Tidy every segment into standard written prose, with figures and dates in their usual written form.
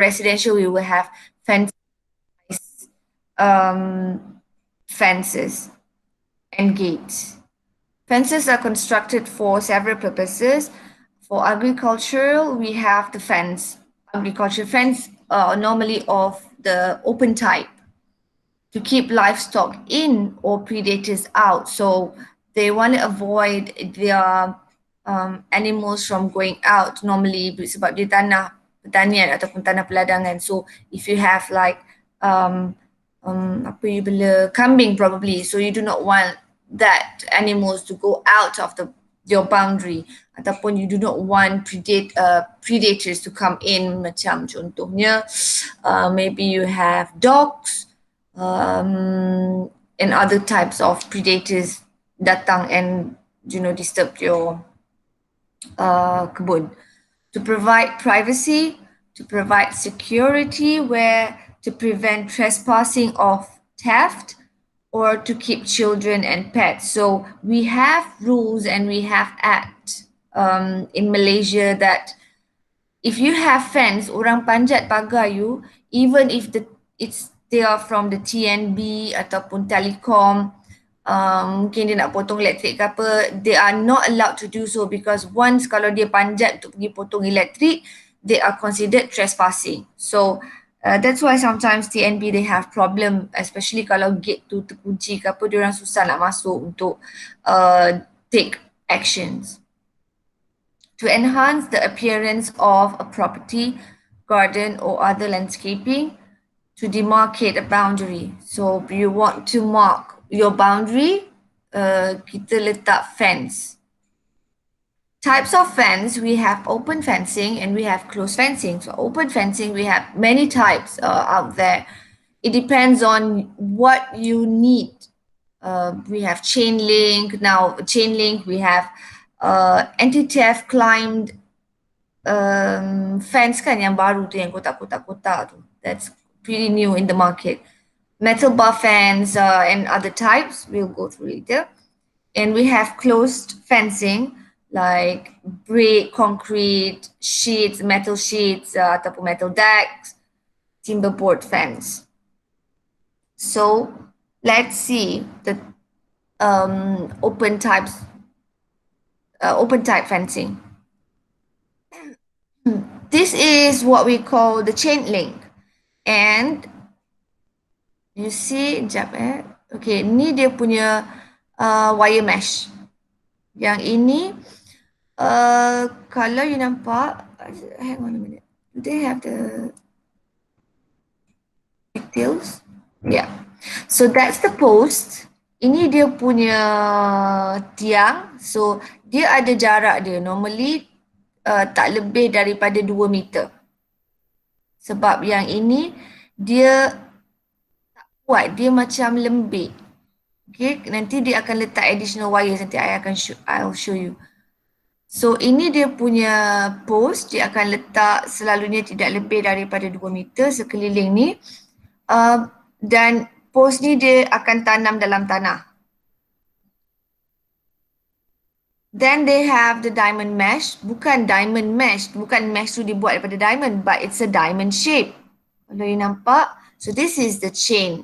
residential, we will have fences and gates. Fences are constructed for several purposes. For agricultural, we have the fence. Agricultural fence normally of the open type to keep livestock in or predators out. So they want to avoid their animals from going out normally sebab dia tanah pertanian ataupun tanah peladangan. So if you have like apa you bela kambing probably, so you do not want that animals to go out of your boundary ataupun you do not want predators to come in, macam contohnya maybe you have dogs and other types of predators datang and disturb your kebun. To provide privacy, to provide security, to prevent trespassing of theft, or to keep children and pets. So we have rules and we have acts in Malaysia that if you have fence, orang panjat pagar you, even if they are from the TNB ataupun Telecom, mungkin dia nak potong elektrik ke apa, they are not allowed to do so because once kalau dia panjat untuk pergi potong elektrik, they are considered trespassing. So that's why sometimes TNB they have problem, especially kalau gate tu terkunci ke apa, diorang susah nak masuk untuk take actions. To enhance the appearance of a property, garden or other landscaping, to demarcate a boundary. So you want to mark your boundary, kita letak fence. Types of fence, we have open fencing and we have closed fencing. So open fencing, we have many types out there. It depends on what you need. We have chain link. Now chain link, we have anti-theft climbed fence kan yang baru tu, yang kotak-kotak tu. That's pretty new in the market. Metal bar fence and other types, we'll go through later. And we have closed fencing like brick, concrete, sheets, metal sheets, ataupun metal decks, timber board fence. So let's see the open type fencing. This is what we call the chain link. And you see, okay, ni dia punya wire mesh. Yang ini, kalau you nampak, hang on a minute. Do they have the details? Yeah. So that's the post. Ini dia punya tiang. So dia ada jarak dia. Normally tak lebih daripada 2 meter. Sebab yang ini dia tak kuat, dia macam lembik. Okay, nanti dia akan letak additional wires, nanti I'll show you. So ini dia punya post, dia akan letak selalunya tidak lebih daripada 2 meter sekeliling ni. Dan post ni dia akan tanam dalam tanah. Then they have the diamond mesh. Bukan diamond mesh, bukan mesh tu dibuat daripada diamond, but it's a diamond shape. Kalau you nampak, so this is the chain.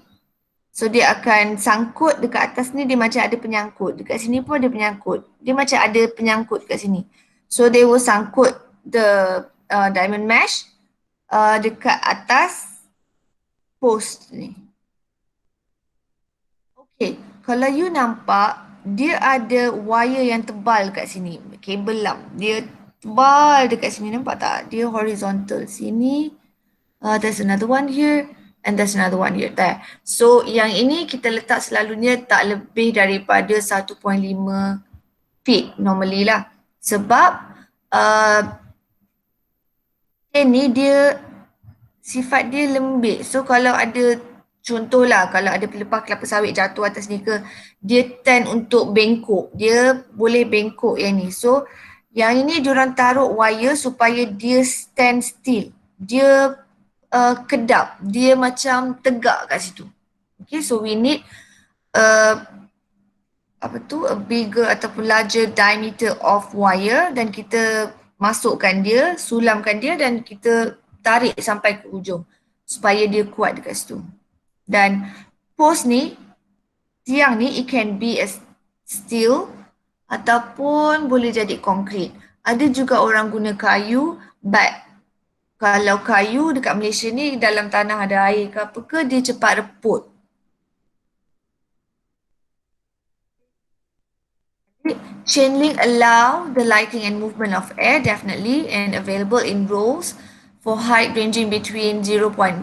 So dia akan sangkut dekat atas ni, dia macam ada penyangkut. Dekat sini pun ada penyangkut. Dia macam ada penyangkut dekat sini. So they will sangkut the diamond mesh dekat atas post ni. Okay, kalau you nampak, dia ada wire yang tebal kat sini. Kabel lam. Dia tebal dekat sini. Nampak tak? Dia horizontal sini. There's another one here. And there's another one here. There. So yang ini kita letak selalunya tak lebih daripada 1.5 feet normally lah. Sebab ini dia sifat dia lembik. So kalau ada contohlah, kalau ada pelepah kelapa sawit jatuh atas ni ke, dia tend untuk bengkok. Dia boleh bengkok yang ni. So, yang ini diorang taruh wire supaya dia stand still. Dia kedap. Dia macam tegak kat situ. Okay, so we need a bigger ataupun larger diameter of wire dan kita masukkan dia, sulamkan dia dan kita tarik sampai ke ujung supaya dia kuat dekat situ. Dan post ni, tiang ni, it can be a steel ataupun boleh jadi konkrit. Ada juga orang guna kayu, but kalau kayu dekat Malaysia ni dalam tanah ada air ke apa ke, dia cepat reput. Chain link allow the lighting and movement of air definitely, and available in rolls for height ranging between 0.9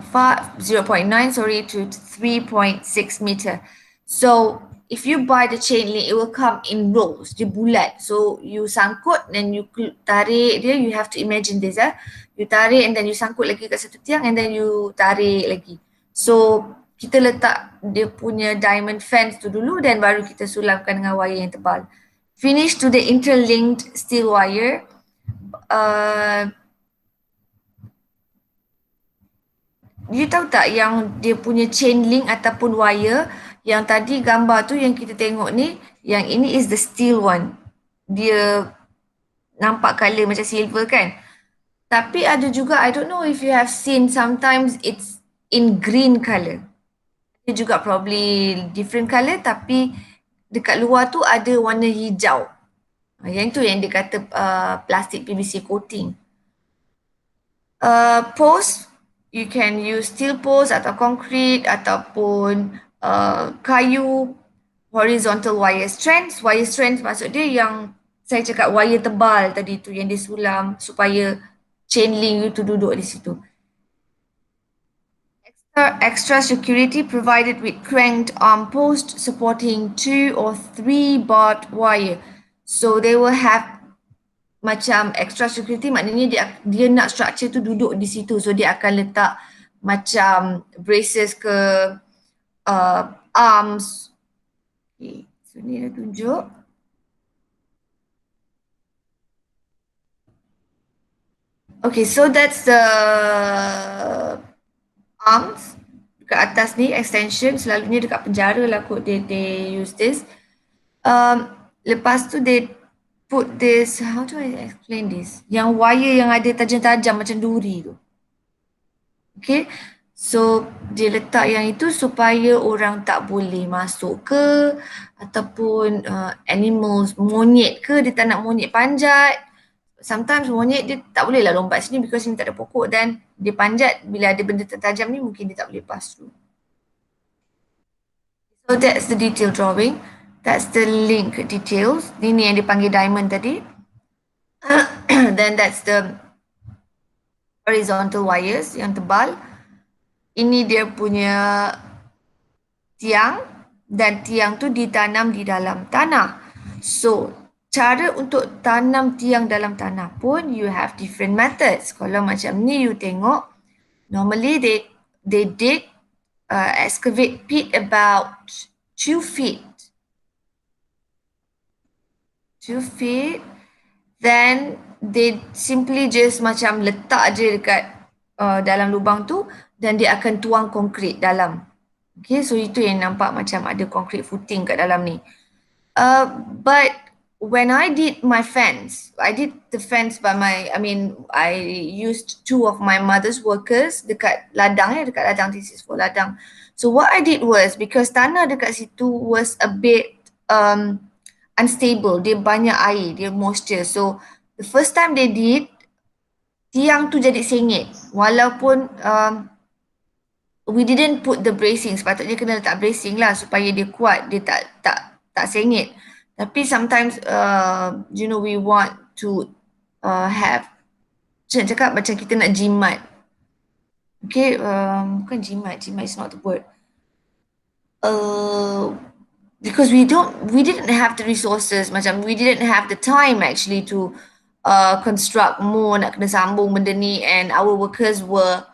to 3.6 meter. So if you buy the chain link, it will come in rolls, dia bulat. So you sangkut then you tarik dia, you have to imagine this. You tarik and then you sangkut lagi kat satu tiang and then you tarik lagi. So kita letak dia punya diamond fence tu dulu dan baru kita sulamkan dengan wire yang tebal. Finish to the interlinked steel wire. You tahu tak yang dia punya chain link ataupun wire yang tadi gambar tu yang kita tengok ni, yang ini is the steel one. Dia nampak colour macam silver kan? Tapi ada juga, I don't know if you have seen, sometimes it's in green colour. Dia juga probably different colour tapi dekat luar tu ada warna hijau. Yang tu yang dia kata plastic PVC coating. Post, you can use steel post atau concrete ataupun kayu. Horizontal wire strands. Wire strands maksud dia yang saya cakap wire tebal tadi tu yang disulam supaya chain link you tu duduk di situ. Extra security provided with cranked arm post supporting 2 or 3 barbed wire. So they will have macam extra security, maknanya dia nak structure tu duduk di situ. So dia akan letak macam braces ke arms. Okay, so ni dah tunjuk. Okay, so that's the arms dekat atas ni, extension. Selalunya dekat penjara lah kot they use this. Lepas tu they put this, how do I explain this? Yang wire yang ada tajam-tajam macam duri tu. Okay, so dia letak yang itu supaya orang tak boleh masuk ke ataupun animals, monyet ke, dia tak nak monyet panjat. Sometimes monyet dia tak boleh lah lompat sini because sini tak ada pokok dan dia panjat bila ada benda tertajam ni mungkin dia tak boleh pass through. So that's the detail drawing. That's the link details. Ini yang dipanggil diamond tadi. Then that's the horizontal wires yang tebal. Ini dia punya tiang dan tiang tu ditanam di dalam tanah. So cara untuk tanam tiang dalam tanah pun you have different methods. Kalau macam ni you tengok, normally they dig, excavate pit about 2 feet. 2 feet. Then they simply just macam letak je dekat dalam lubang tu dan dia akan tuang konkrit dalam. Okay, so itu yang nampak macam ada concrete footing kat dalam ni. But when I did my fence, I did the fence by I used 2 of my mother's workers dekat ladang, dekat ladang, this is for ladang. So what I did was, because tanah dekat situ was a bit unstable, dia banyak air, dia moisture. So the first time they did, tiang tu jadi sengit. Walaupun we didn't put the bracing, sepatutnya kena letak bracing lah supaya dia kuat, dia tak sengit. Tapi sometimes we want to have, macam cakap macam kita nak jimat. Okay, bukan jimat is not the word. Because we didn't have the resources, macam we didn't have the time actually to construct more, nak kena sambung benda ni, and our workers were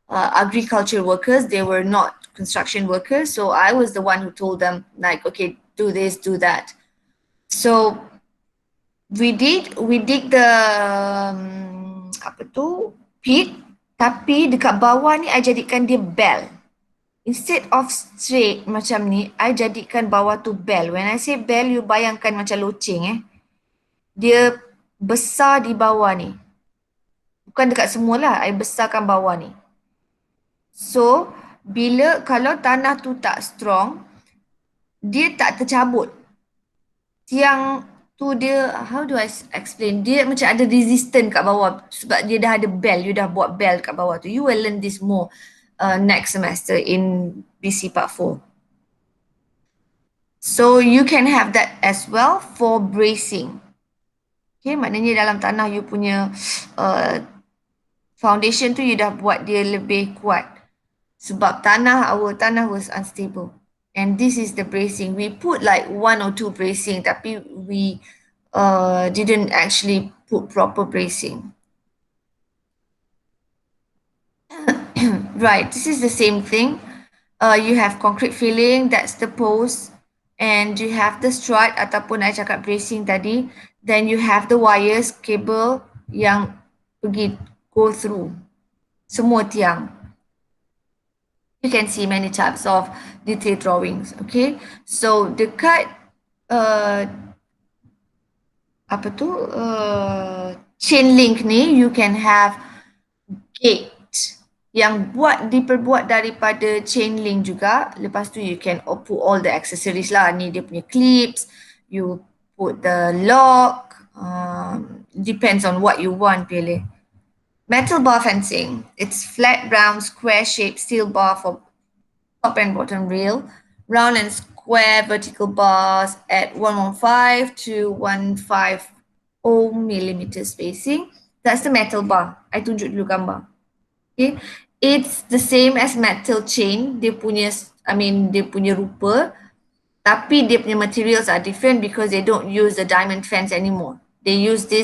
agriculture workers, they were not construction workers. So I was the one who told them like, okay, do this, do that. So we dig the pit, tapi dekat bawah ni I jadikan dia bell. Instead of straight macam ni, I jadikan bawah tu bell. When I say bell, you bayangkan macam loceng Dia besar di bawah ni. Bukan dekat semua lah, I besarkan bawah ni. So, kalau tanah tu tak strong, dia tak tercabut. Tiang tu dia, how do I explain? Dia macam ada resistance kat bawah sebab dia dah ada bell, you dah buat bell kat bawah tu. You will learn this more next semester in BC Part 4. So you can have that as well for bracing. Okay, maknanya dalam tanah you punya uh, foundation tu you dah buat dia lebih kuat. Sebab our tanah was unstable. And this is the bracing. We put like 1 or 2 bracing tapi we didn't actually put proper bracing. Right, this is the same thing. You have concrete filling, that's the post. And you have the strut ataupun I cakap bracing tadi. Then you have the wires, cable yang go through semua tiang. You can see many types of detailed drawings. Okay, so dekat chain link ni you can have gate yang diperbuat daripada chain link juga. Lepas tu you can put all the accessories lah. Ni dia punya clips, you put the lock, depends on what you want really. Metal bar fencing. It's flat, round, square shaped steel bar for top and bottom rail. Round and square vertical bars at 115 to 150 millimeter spacing. That's the metal bar. I tunjuk dulu gambar. Okay. It's the same as metal chain. Dia punya rupa. Tapi dia punya materials are different because they don't use the diamond fence anymore. They use dia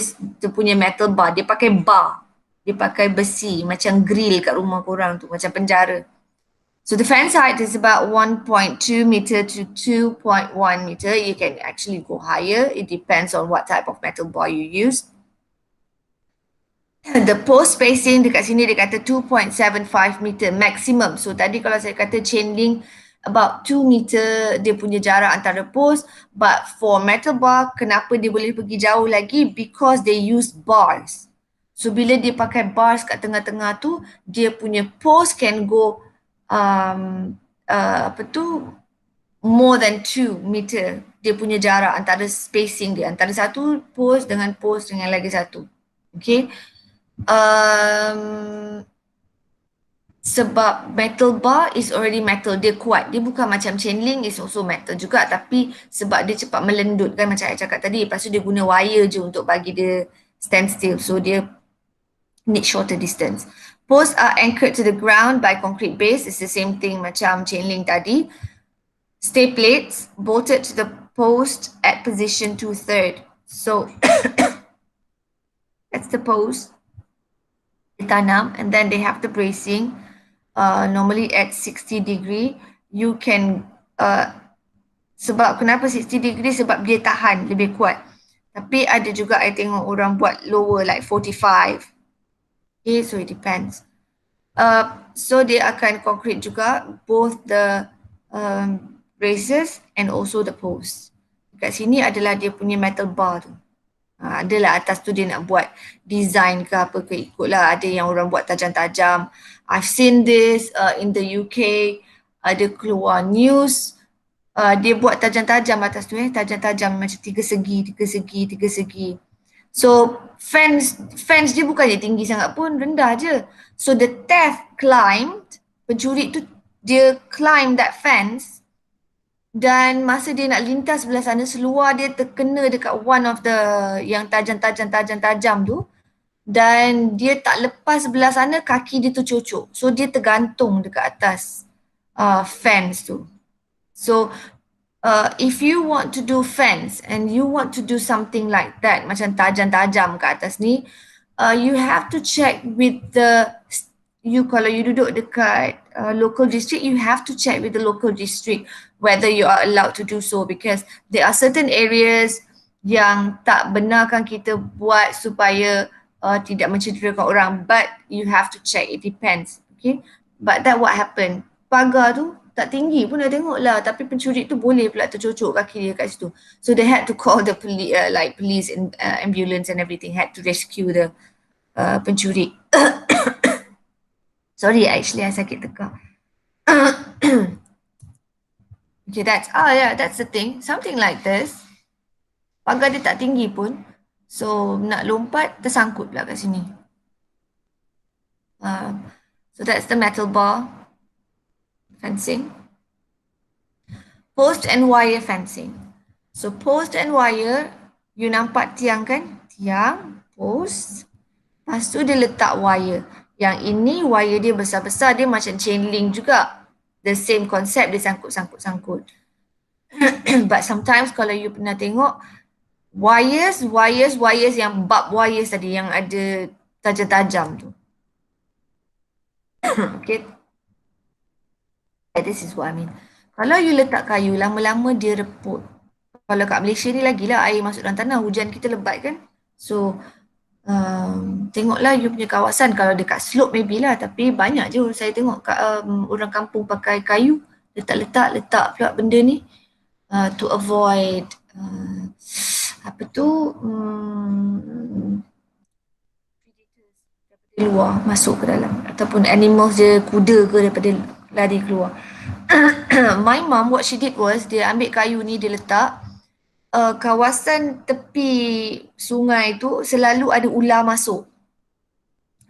punya metal bar. Dia pakai bar. Dia pakai besi macam grill kat rumah korang tu, macam penjara. So the fence height is about 1.2 meter to 2.1 meter. You can actually go higher. It depends on what type of metal bar you use. The post spacing dekat sini dia kata 2.75 meter maximum. So tadi kalau saya kata chain link about 2 meter dia punya jarak antara post. But for metal bar, kenapa dia boleh pergi jauh lagi? Because they use bars. So bila dia pakai bars kat tengah-tengah tu, dia punya post can go more than 2 meter. Dia punya jarak antara spacing dia, antara satu post dengan lagi satu. Okay. Sebab metal bar is already metal, dia kuat. Dia bukan macam chain link, is also metal juga, tapi sebab dia cepat melendut kan macam saya cakap tadi, lepas tu dia guna wire je untuk bagi dia stand still. So dia need shorter distance. Posts are anchored to the ground by concrete base. It's the same thing macam chain link tadi. Stay plates bolted to the post at position 2/3. So that's the post. Ditanam, and then they have the bracing. Normally at 60 degree. You can sebab kenapa 60 degree? Sebab dia tahan lebih kuat. Tapi ada juga I tengok orang buat lower like 45. Okay, so it depends. So dia akan concrete juga both the braces and also the post. Dekat sini adalah dia punya metal bar tu. Adalah atas tu dia nak buat design ke apa ke, ikutlah. Ada yang orang buat tajam-tajam. I've seen this in the UK. Ada keluar news. Dia buat tajam-tajam atas tu, tajam-tajam macam tiga segi. So fence dia bukannya tinggi sangat pun, rendah je. So the theft climbed, pencuri tu dia climb that fence, dan masa dia nak lintas sebelah sana, seluar dia terkena dekat one of the yang tajam tu, dan dia tak lepas sebelah sana, kaki dia tercocok. So dia tergantung dekat atas fence tu. So if you want to do fence and you want to do something like that, macam tajam-tajam kat atas ni, you have to check with kalau you duduk dekat local district, you have to check with the local district whether you are allowed to do so, because there are certain areas yang tak benarkan kita buat supaya tidak mencederakan orang, but you have to check, it depends. Okay, but that what happened. Pagar tu tak tinggi pun dah tengok lah, tapi pencuri tu boleh pula tercocok kaki dia kat situ. So they had to call the police and ambulance and everything, had to rescue the pencuri. Sorry, actually I sakit tekak. Okay, that's the thing. Something like this. Pagar dia tak tinggi pun. So, nak lompat, tersangkut pula kat sini. So, that's the metal bar fencing. Post and wire fencing. So, post and wire, you nampak tiang kan? Tiang, post. Lepas tu dia letak wire. Yang ini wire dia besar-besar, dia macam chain link juga. The same concept, dia sangkut-sangkut-sangkut. But sometimes kalau you pernah tengok, wires yang barb wires tadi, yang ada tajam-tajam tu. Okay. This is what I mean. Kalau you letak kayu, lama-lama dia reput. Kalau kat Malaysia ni lagilah air masuk dalam tanah, hujan kita lebat kan. So, tengoklah you punya kawasan. Kalau dekat slope maybe lah, tapi banyak je saya tengok kat, orang kampung pakai kayu, letak pula benda ni to avoid apa tu luar masuk ke dalam, ataupun animals dia, kuda ke, daripada lari keluar. My mom, what she did was, dia ambil kayu ni, dia letak kawasan tepi sungai tu selalu ada ular masuk.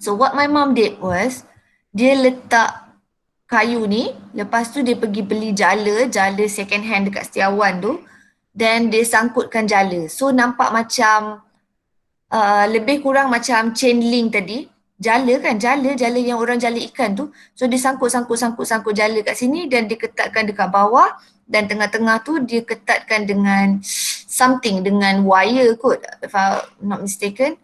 So what my mom did was, dia letak kayu ni, lepas tu dia pergi beli jala second hand dekat Setiawan tu, dan dia sangkutkan jala. So nampak macam lebih kurang macam chain link tadi. Jala kan, jala yang orang jala ikan tu. So dia sangkut jala kat sini, dan dia ketatkan dekat bawah, dan tengah-tengah tu dia ketatkan dengan something, dengan wire kot, if I'm not mistaken.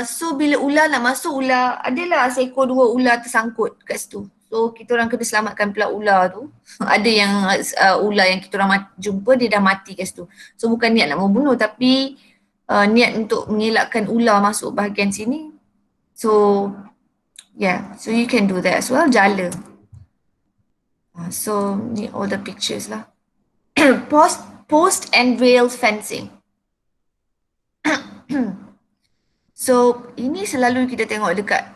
So bila ular nak masuk, ular adalah seekor dua ular tersangkut kat situ. So kita orang kena selamatkan pula ular tu. Ada yang ular yang kita orang jumpa, dia dah mati kat situ. So bukan niat nak membunuh, tapi niat untuk mengelakkan ular masuk bahagian sini. So yeah, so you can do that as well. Jala. So ni all the pictures lah. Post and rail fencing. So ini selalu kita tengok dekat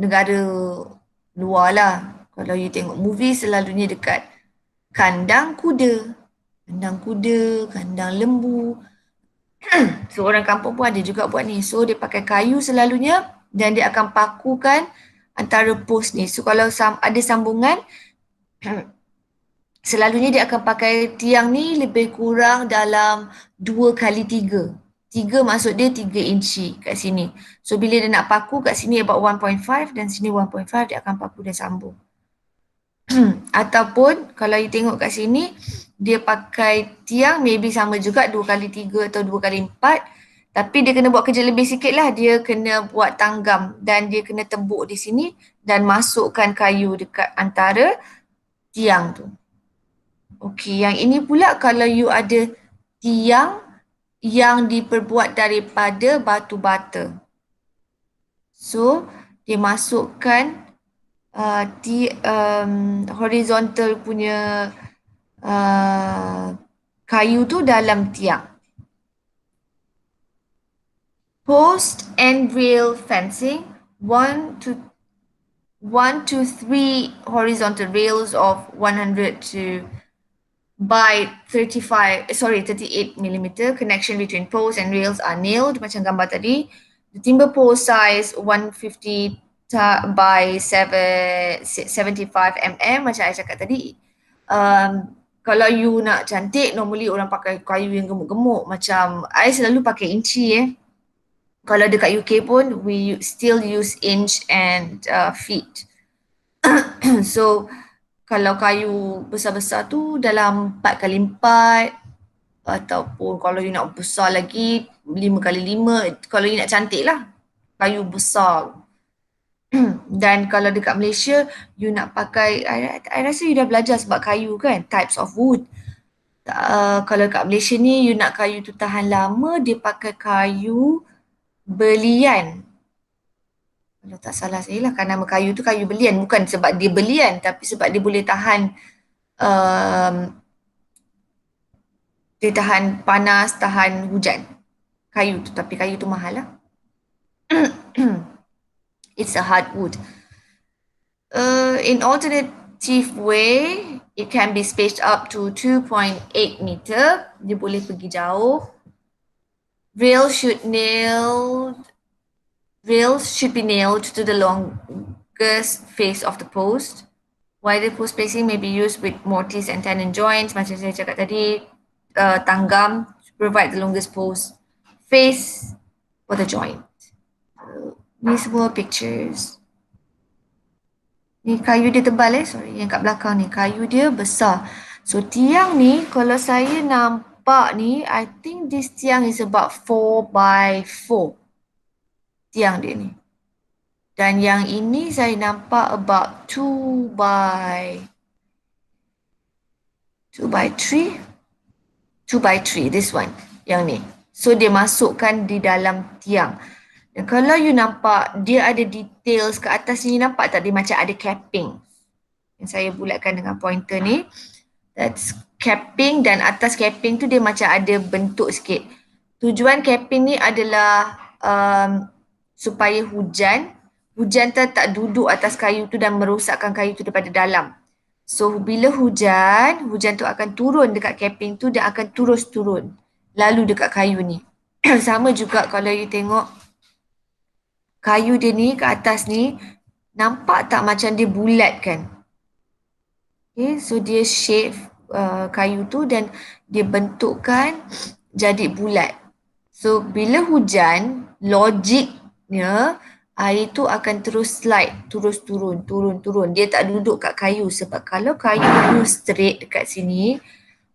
negara luar lah. Kalau you tengok movie, selalunya dekat kandang kuda, kandang lembu. So orang kampung pun ada juga buat ni. So dia pakai kayu selalunya, dan dia akan pakukan antara post ni. So kalau ada sambungan, selalunya dia akan pakai tiang ni lebih kurang dalam 2x3. 3 maksud dia 3 inci kat sini. So bila dia nak paku kat sini about 1.5, dan sini 1.5, dia akan paku dan sambung. Ataupun kalau you tengok kat sini, dia pakai tiang maybe sama juga 2x3 atau 2x4, tapi dia kena buat kerja lebih sikit lah. Dia kena buat tanggam, dan dia kena tembuk di sini dan masukkan kayu dekat antara tiang tu. Okey, yang ini pula kalau you ada tiang yang diperbuat daripada batu bata. So, dia masukkan horizontal punya kayu tu dalam tiang. Post and rail fencing, 1 to 3 horizontal rails of 100 by 38 millimeter. Connection between posts and rails are nailed, macam gambar tadi. The timber post size 150 by 75 mm, macam saya cakap tadi. Kalau you nak cantik, normally orang pakai kayu yang gemuk-gemuk. Macam I selalu pakai inci Kalau dekat UK pun, we still use inch and feet. So, kalau kayu besar-besar tu dalam 4x4, ataupun kalau you nak besar lagi 5x5, kalau you nak cantik lah, kayu besar. Dan kalau dekat Malaysia, you nak pakai, I rasa you dah belajar sebab kayu kan, types of wood. Kalau kat Malaysia ni, you nak kayu tu tahan lama, dia pakai kayu belian. Kalau tak salah saya lah, kan nama kayu tu kayu belian. Bukan sebab dia belian, tapi sebab dia boleh tahan dia tahan panas, tahan hujan. Kayu tu, tapi kayu tu mahal lah. It's a hardwood. In alternative way, it can be spaced up to 2.8 meter. Dia boleh pergi jauh. Rails should be nailed to the longest face of the post. Wider post spacing may be used with mortise and tenon joints. Macam saya cakap tadi, tanggam to provide the longest post face for the joint. Ni semua pictures. Ni kayu dia tebal sorry, yang kat belakang ni kayu dia besar. So tiang ni kalau saya nampak ni, I think this tiang is about 4 by 4. Tiang dia ni. Dan yang ini saya nampak about 2 by 3. 2 by 3, this one. Yang ni. So dia masukkan di dalam tiang. Dan kalau you nampak dia ada details ke atas ni, nampak tak dia macam ada capping. Yang saya bulatkan dengan pointer ni. That's capping, dan atas capping tu dia macam ada bentuk sikit. Tujuan capping ni adalah supaya hujan tak duduk atas kayu tu dan merosakkan kayu tu daripada dalam. So bila hujan tu akan turun dekat capping tu dan akan terus turun lalu dekat kayu ni. Sama juga kalau you tengok kayu dia ni ke atas ni, nampak tak macam dia bulat kan? Okay, so dia shape kayu tu dan dia bentukkan jadi bulat. So bila hujan, logiknya air tu akan terus slide, terus turun. Dia tak duduk kat kayu sebab kalau kayu tu straight dekat sini,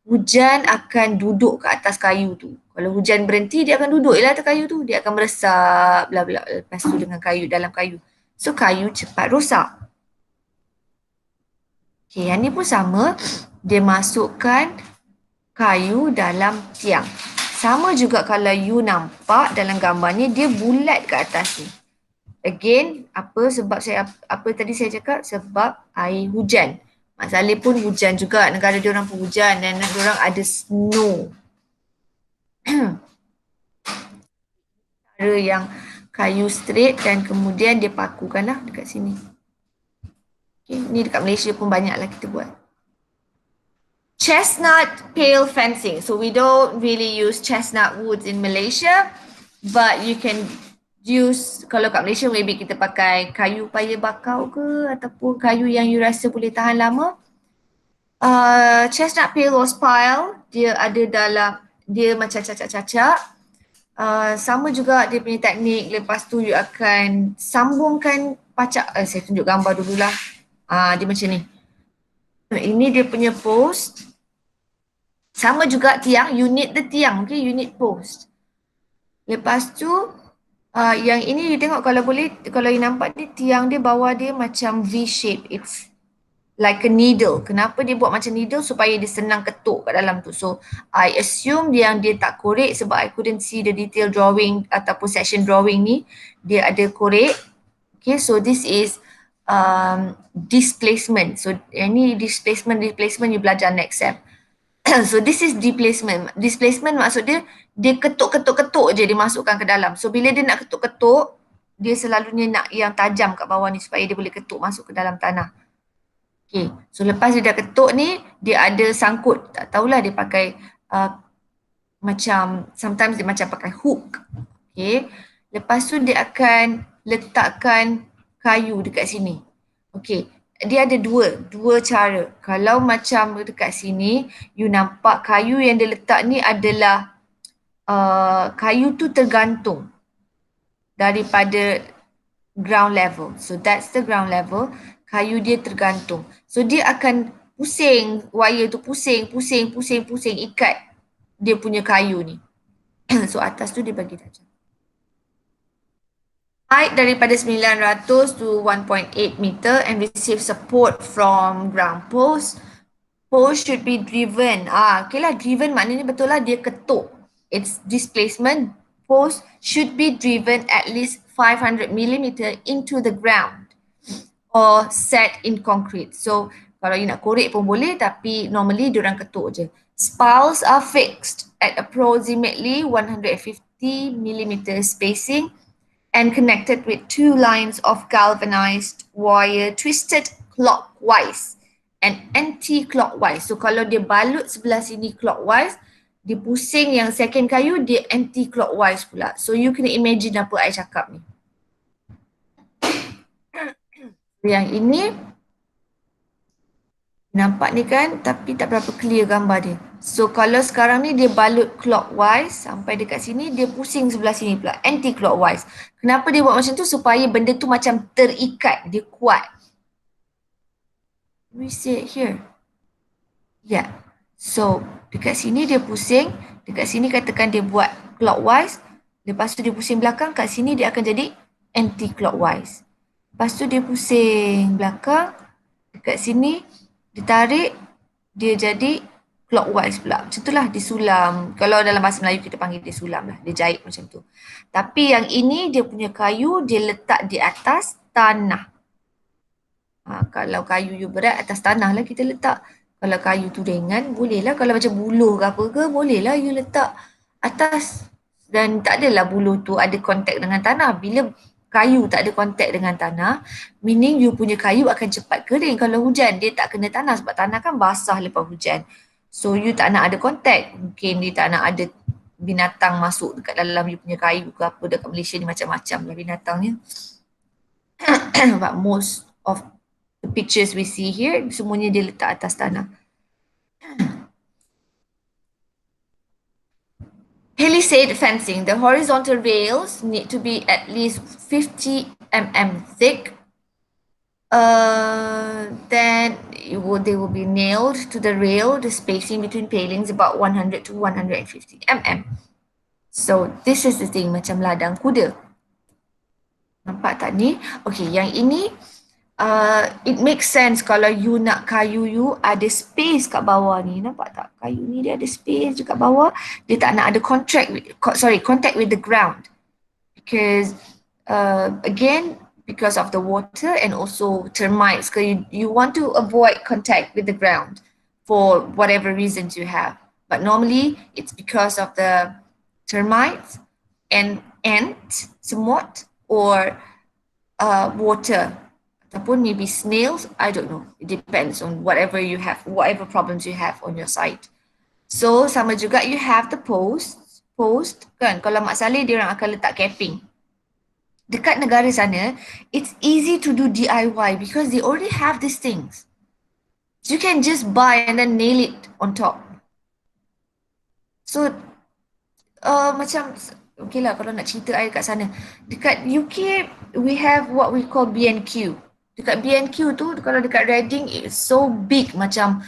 hujan akan duduk kat atas kayu tu. Kalau hujan berhenti, dia akan duduk je lah atas kayu tu. Dia akan meresap lepas tu dengan kayu, dalam kayu. So kayu cepat rosak. Okay, yang ni pun sama. Dia masukkan kayu dalam tiang. Sama juga kalau you nampak dalam gambar ni, dia bulat kat atas ni. Again, apa tadi saya cakap? Sebab air hujan. Mak Saleh pun hujan juga. Negara diorang pun hujan dan diorang ada snow. Cara yang kayu straight dan kemudian dia pakukan lah dekat sini. Okay, ni dekat Malaysia pun banyak lah kita buat. Chestnut pale fencing. So we don't really use chestnut woods in Malaysia, but you can use, kalau kat Malaysia maybe kita pakai kayu paya bakau ke ataupun kayu yang you rasa boleh tahan lama. Chestnut pale or spile, dia ada dalam, dia macam cacak-cacak. Sama juga dia punya teknik. Lepas tu you akan sambungkan pacak. Saya tunjuk gambar dululah. Dia macam ni. Ini dia punya post. Sama juga tiang, you need the tiang, okay? You need post. Lepas tu, yang ini you tengok kalau boleh, kalau you nampak ni tiang dia bawah dia macam V-shape. It's like a needle. Kenapa dia buat macam needle? Supaya dia senang ketuk kat dalam tu. So, I assume dia tak korek sebab I couldn't see the detail drawing ataupun section drawing ni. Dia ada korek. Okay, so this is displacement. So, yang ni displacement you belajar next sem. So, this is displacement. Displacement maksud dia ketuk-ketuk-ketuk je dia masukkan ke dalam. So, bila dia nak ketuk-ketuk, dia selalunya nak yang tajam kat bawah ni supaya dia boleh ketuk masuk ke dalam tanah. Okay, so lepas dia dah ketuk ni, dia ada sangkut. Tak tahulah dia pakai macam, sometimes dia macam pakai hook. Okay, lepas tu dia akan letakkan kayu dekat sini. Okay, dia ada dua cara. Kalau macam dekat sini, you nampak kayu yang dia letak ni adalah kayu tu tergantung daripada ground level. So that's the ground level. Kayu dia tergantung. So dia akan pusing, wire tu pusing, ikat dia punya kayu ni. So atas tu dia bagi tajam. Height daripada 900 to 1.8 meter and receive support from ground post. Post should be driven. Okay lah, driven maknanya betul lah dia ketuk. It's displacement. Post should be driven at least 500 millimeter into the ground or set in concrete. So kalau you nak korek pun boleh, tapi normally diorang ketuk je. Spiles are fixed at approximately 150 millimeter spacing and connected with two lines of galvanized wire twisted clockwise and anti-clockwise. So kalau dia balut sebelah sini clockwise, dia pusing yang second kayu, dia anti-clockwise pula. So you kena imagine apa I cakap ni. Yang ini nampak ni kan, tapi tak berapa clear gambar dia. So kalau sekarang ni dia balut clockwise sampai dekat sini, dia pusing sebelah sini pula, anti-clockwise. Kenapa dia buat macam tu? Supaya benda tu macam terikat, dia kuat. We see it here. Yeah. So dekat sini dia pusing, dekat sini katakan dia buat clockwise, lepas tu dia pusing belakang, kat sini dia akan jadi anti-clockwise. Lepas tu dia pusing belakang, dekat sini ditarik, dia jadi clockwise pula. Macam itulah disulam. Kalau dalam bahasa Melayu kita panggil dia sulam lah. Dia jahit macam tu. Tapi yang ini dia punya kayu, dia letak di atas tanah. Kalau kayu you berat, atas tanah lah kita letak. Kalau kayu tu ringan, boleh lah. Kalau macam buluh ke apa ke, boleh lah you letak atas. Dan tak adalah buluh tu ada kontak dengan tanah. Bila kayu tak ada kontak dengan tanah, meaning you punya kayu akan cepat kering. Kalau hujan, dia tak kena tanah sebab tanah kan basah lepas hujan. So you tak nak ada kontak. Mungkin dia tak nak ada binatang masuk dekat dalam you punya kayu ke apa. Dekat Malaysia ni macam-macam lah binatangnya. But most of the pictures we see here, semuanya dia letak atas tanah. Palisade fencing. The horizontal rails need to be at least 50 mm thick. Then they will be nailed to the rail. The spacing between palings about 100 to 150 mm. So this is the thing, macam ladang kuda. Nampak tak ni? Okay, yang ini it makes sense kalau you nak kayu you ada space kat bawah ni. Nampak tak? Kayu ni dia ada space dekat bawah. Dia tak nak ada contact with the ground. Because again, because of the water and also termites, you want to avoid contact with the ground for whatever reasons you have. But normally it's because of the termites and ant, semut, or water, ataupun maybe snails, I don't know. It depends on whatever you have, whatever problems you have on your site. So sama juga you have the post kan, kalau Mak Saleh dia orang akan letak capping. Dekat negara sana, it's easy to do DIY because they already have these things. So you can just buy and then nail it on top. So macam okay lah kalau nak cerita I kat sana. Dekat UK, we have what we call B&Q. Dekat B&Q tu, kalau dekat Reading, it's so big macam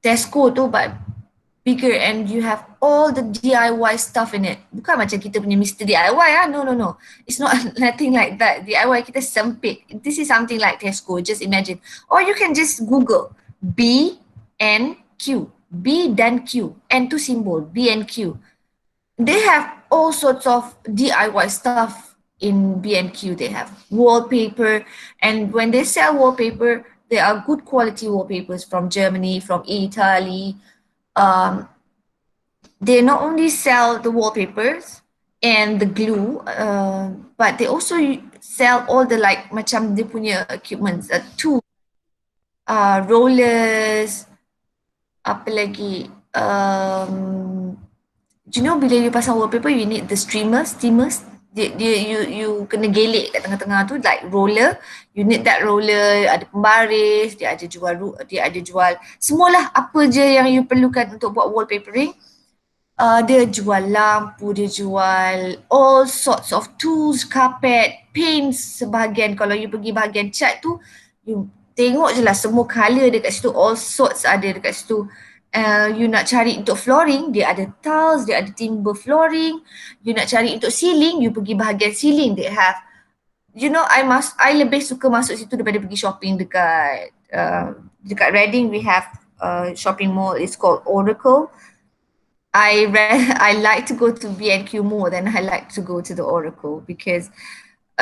Tesco tu, but bigger, and you have all the DIY stuff in it. Bukan macam kita punya Mr. DIY ah. No. It's not nothing like that. DIY kita sempit. This is something like Tesco, just imagine. Or you can just Google B and Q. B dan Q. N tu simbol, B and Q. They have all sorts of DIY stuff in B&Q. They have wallpaper, and when they sell wallpaper, they are good quality wallpapers from Germany, from Italy. They not only sell the wallpapers and the glue, but they also sell all the like macam dia punya equipments, tools, rollers, apa lagi, you know bila you pasang wallpaper, you need the steamers. You kena gelik kat tengah-tengah tu, like roller. You need that roller, ada pembaris, dia ada jual semualah apa je yang you perlukan untuk buat wallpapering. Dia jual lampu, dia jual all sorts of tools, carpet, paints sebahagian. Kalau you pergi bahagian cat tu, you tengok je lah semua colour dekat situ, all sorts ada dekat situ. You nak cari untuk flooring, dia ada tiles, dia ada timber flooring. You nak cari untuk ceiling, you pergi bahagian ceiling, they have, you know, I lebih suka masuk situ daripada pergi shopping dekat Reading. We have shopping mall, it's called Oracle. I like to go to B&Q more than I like to go to the Oracle because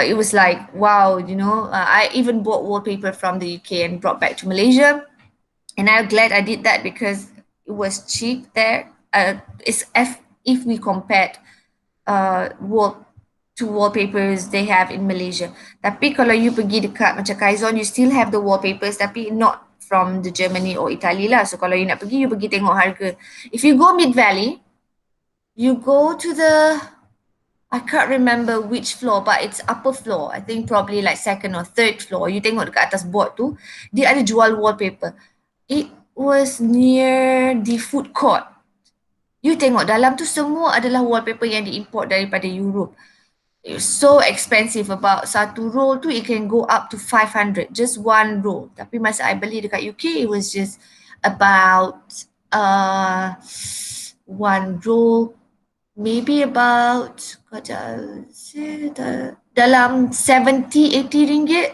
it was like, wow, you know, I even bought wallpaper from the UK and brought back to Malaysia. And I'm glad I did that because it was cheap there. If we compared to to wallpapers they have in Malaysia. Tapi kalau you pergi dekat macam Kaizon, you still have the wallpapers tapi not from the Germany or Italy lah. So kalau you nak pergi, you pergi tengok harga. If you go Mid Valley, you go to the, I can't remember which floor, but it's upper floor. I think probably like second or third floor. You tengok dekat atas board tu, dia ada jual wallpaper. It was near the food court. You tengok dalam tu semua adalah wallpaper yang diimport daripada Europe. It's so expensive. About satu roll tu it can go up to 500, just one roll. Tapi masa I beli dekat UK, it was just about one roll, maybe about dalam 70-80 ringgit.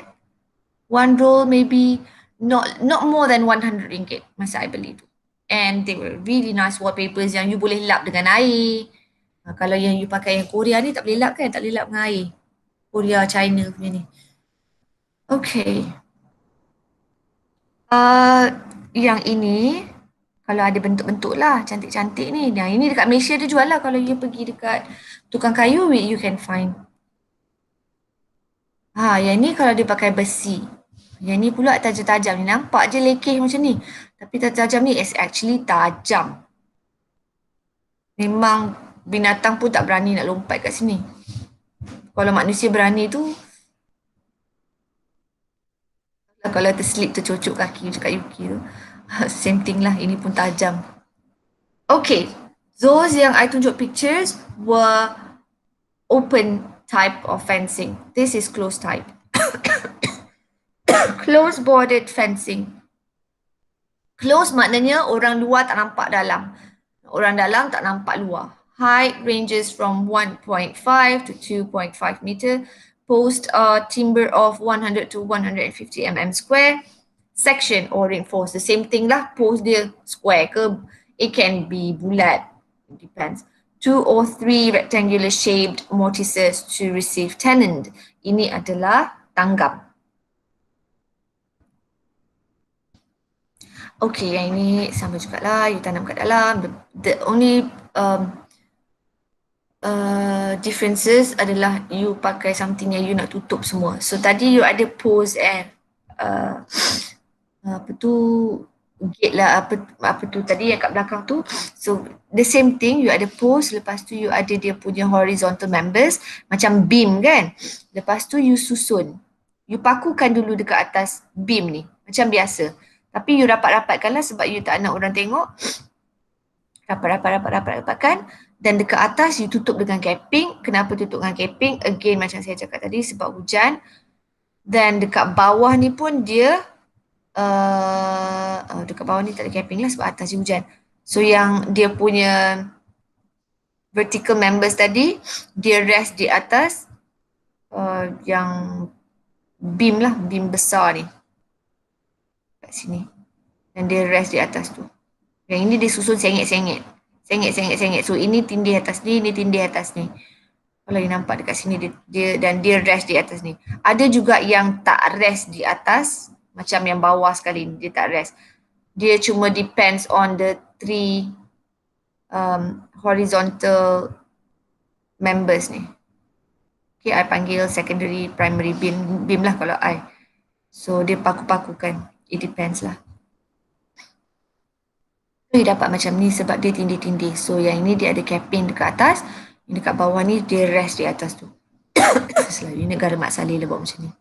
One roll maybe not more than 100 ringgit masa I beli tu. And they were really nice wallpapers yang you boleh lap dengan air. Kalau yang you pakai yang Korea ni tak boleh lap kan? Tak boleh lap dengan air. Korea, China punya ni. Okay. Yang ini, kalau ada bentuk-bentuk lah, cantik-cantik ni. Yang ini dekat Malaysia dia jual lah. Kalau you pergi dekat tukang kayu, you can find. Yang ni kalau dia pakai besi. Yang ni pula tajam-tajam ni. Nampak je lekeh macam ni. Tapi tajam ni is actually tajam. Memang binatang pun tak berani nak lompat kat sini. Kalau manusia berani tu, kalau terslip tercocok kaki dekat UK tu, same thing lah, ini pun tajam. Okay, those yang I tunjuk pictures were open type of fencing. This is closed type. Closed bordered fencing. Closed maknanya orang luar tak nampak dalam. Orang dalam tak nampak luar. Height ranges from 1.5 to 2.5 meter. Post timber of 100 to 150 mm square. Section or reinforced, the same thing lah. Post dia square ke, it can be bulat. It depends. 2 or 3 rectangular shaped mortises to receive tenant. Ini adalah tanggap. Okay, yang ini sama jugalah, you tanam kat dalam. The only differences adalah you pakai something yang you nak tutup semua. So tadi you ada post apa tu, gate lah, apa tu tadi yang kat belakang tu. So the same thing, you ada post, lepas tu you ada dia punya horizontal members macam beam kan. Lepas tu you susun, you pakukan dulu dekat atas beam ni macam biasa. Tapi you rapat-rapatkan lah sebab you tak nak orang tengok. Rapatkan. Dan dekat atas you tutup dengan capping. Kenapa tutup dengan capping? Again macam saya cakap tadi, sebab hujan. Dan dekat bawah ni pun dia dekat bawah ni tak ada capping lah sebab atas dia hujan. So yang dia punya vertical members tadi, dia rest di atas yang beam lah, beam besar ni. Kat sini. Dan dia rest di atas tu. Yang ini dia susun sengit-sengit. Sengit. So ini tindih atas ni, ini tindih atas ni. Kalau you nampak dekat sini dia rest di atas ni. Ada juga yang tak rest di atas, macam yang bawah sekali dia tak rest. Dia cuma depends on the 3 horizontal members ni. Okay, I panggil secondary, primary beam lah kalau I. So dia paku-pakukan. It depends lah. Dia dapat macam ni sebab dia tindih-tindih. So yang ini dia ada capping dekat atas. Yang dekat bawah ni dia rest di atas tu. Selalu negara Mak Saleh lah buat macam ni.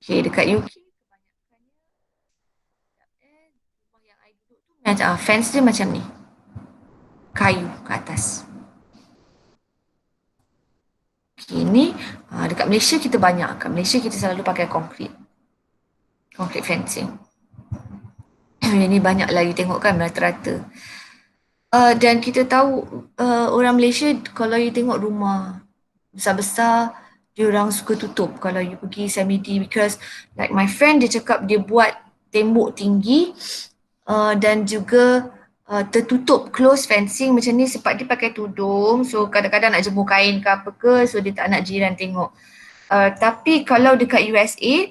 Okay, dekat UK rumah yang I duduk tu macam fence dia macam ni. Kayu kat atas. Okay, ni dekat Malaysia kita banyak. Kat Malaysia kita selalu pakai concrete fencing. Yang ni banyak lah you tengok kan rata-rata. Dan kita tahu orang Malaysia kalau you tengok rumah besar-besar, dia orang suka tutup kalau you pergi Samidi, because like my friend dia cakap dia buat tembok tinggi dan juga tertutup close fencing macam ni sebab dia pakai tudung. So kadang-kadang nak jemur kain ke apa ke, so dia tak nak jiran tengok. Tapi kalau dekat USA,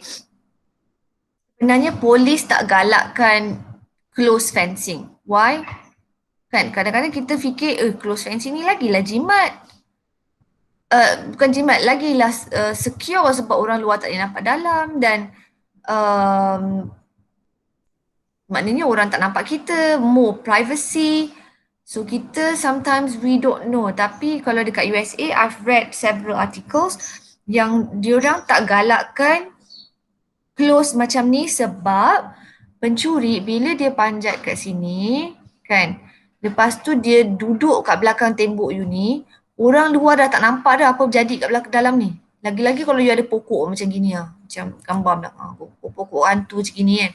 sebenarnya polis tak galakkan close fencing. Why? Kan kadang-kadang kita fikir close fencing ni lagilah jimat. bukan jimat lagi lah, secure sebab orang luar tak boleh nampak dalam, dan maknanya orang tak nampak kita, more privacy. So kita sometimes we don't know, tapi kalau dekat USA I've read several articles yang diorang tak galakkan close macam ni sebab pencuri bila dia panjat kat sini kan, lepas tu dia duduk kat belakang tembok you ni, orang luar dah tak nampak dah apa jadi kat belakang dalam ni. Lagi-lagi kalau you ada pokok macam gini lah, macam gambar belakang pokok hantu macam gini kan.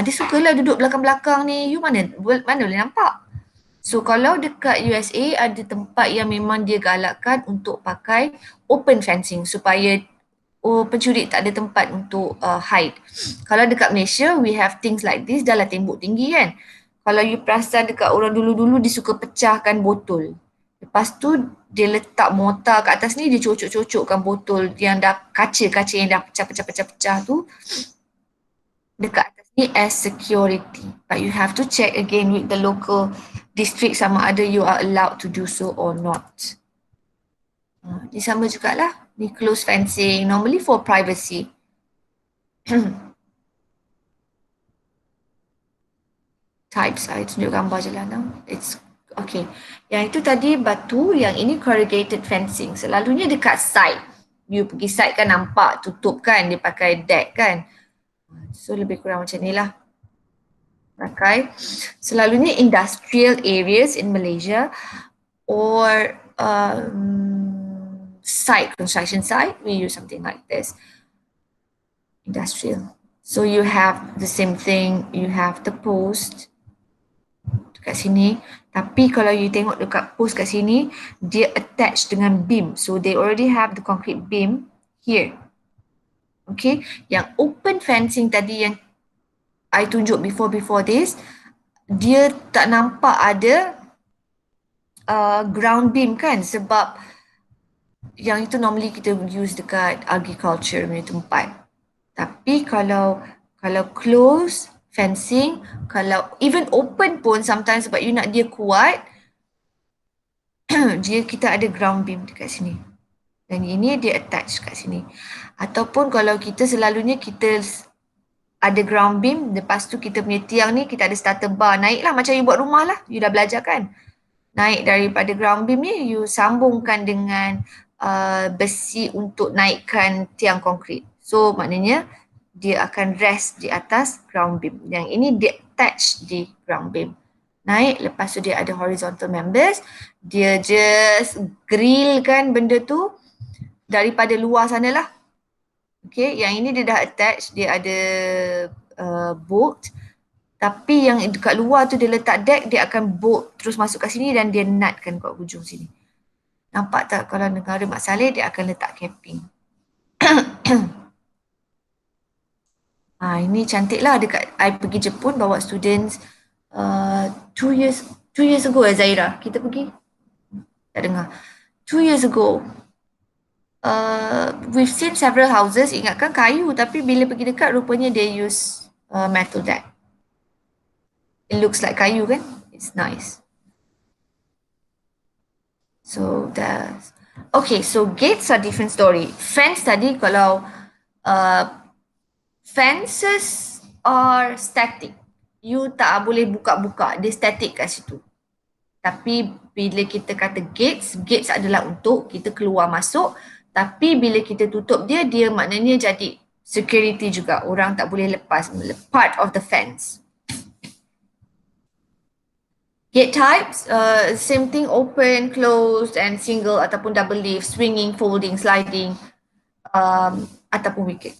Dia sukalah duduk belakang-belakang ni, you mana boleh nampak. So kalau dekat USA ada tempat yang memang dia galakkan untuk pakai open fencing supaya pencuri tak ada tempat untuk hide. Kalau dekat Malaysia, we have things like this, dah lah tembok tinggi kan. Kalau you perasan dekat orang dulu-dulu, dia suka pecahkan botol. Lepas tu, dia letak mortar kat atas ni, dia cocok-cocokkan botol yang dah kaca-kaca yang dah pecah-pecah tu dekat atas ni as security. But you have to check again with the local district sama ada you are allowed to do so or not. Ni sama jugalah. Ni close fencing, normally for privacy. Types, saya tunjuk gambar je lah now. It's okay. Yang itu tadi batu, yang ini corrugated fencing. Selalunya dekat site. You pergi site kan nampak tutup kan, dia pakai deck kan. So lebih kurang macam ni lah. Pakai. Selalunya industrial areas in Malaysia or site, construction site, we use something like this. Industrial. So you have the same thing, you have the post dekat sini. Tapi kalau you tengok dekat post kat sini, dia attach dengan beam. So they already have the concrete beam here. Okay, yang open fencing tadi yang I tunjuk before this, dia tak nampak ada ground beam kan, sebab yang itu normally kita use dekat agriculture punya tempat. Tapi kalau close fencing, kalau even open pun sometimes sebab you nak dia kuat, kita ada ground beam dekat sini. Dan ini dia attach kat sini. Ataupun kalau kita selalunya kita ada ground beam, lepas tu kita punya tiang ni kita ada starter bar, naik lah macam you buat rumah lah, you dah belajar kan. Naik daripada ground beam ni, you sambungkan dengan besi untuk naikkan tiang konkrit. So maknanya dia akan rest di atas ground beam. Yang ini dia attach di ground beam. Naik, lepas tu dia ada horizontal members. Dia just grill kan benda tu daripada luar sana lah. Okay, yang ini dia dah attach, dia ada bolt. Tapi yang dekat luar tu dia letak deck, dia akan bolt terus masuk kat sini dan dia nutkan kat hujung sini. Nampak tak kalau negara Mak Saleh dia akan letak capping. Ini cantik lah dekat I pergi Jepun bawa students 2 years ago Zaira kita pergi. Tak dengar. 2 years ago. We've seen several houses, ingatkan kayu tapi bila pergi dekat rupanya they use metal deck. It looks like kayu kan? It's nice. So that's okay. So gates are different story. Fence tadi kalau fences are static. You tak boleh buka-buka. Dia static kat situ. Tapi bila kita kata gates, gates adalah untuk kita keluar masuk. Tapi bila kita tutup dia, dia maknanya jadi security juga. Orang tak boleh lepas. Part of the fence. Gate types, same thing, open, closed and single ataupun double leaf, swinging, folding, sliding ataupun wicket.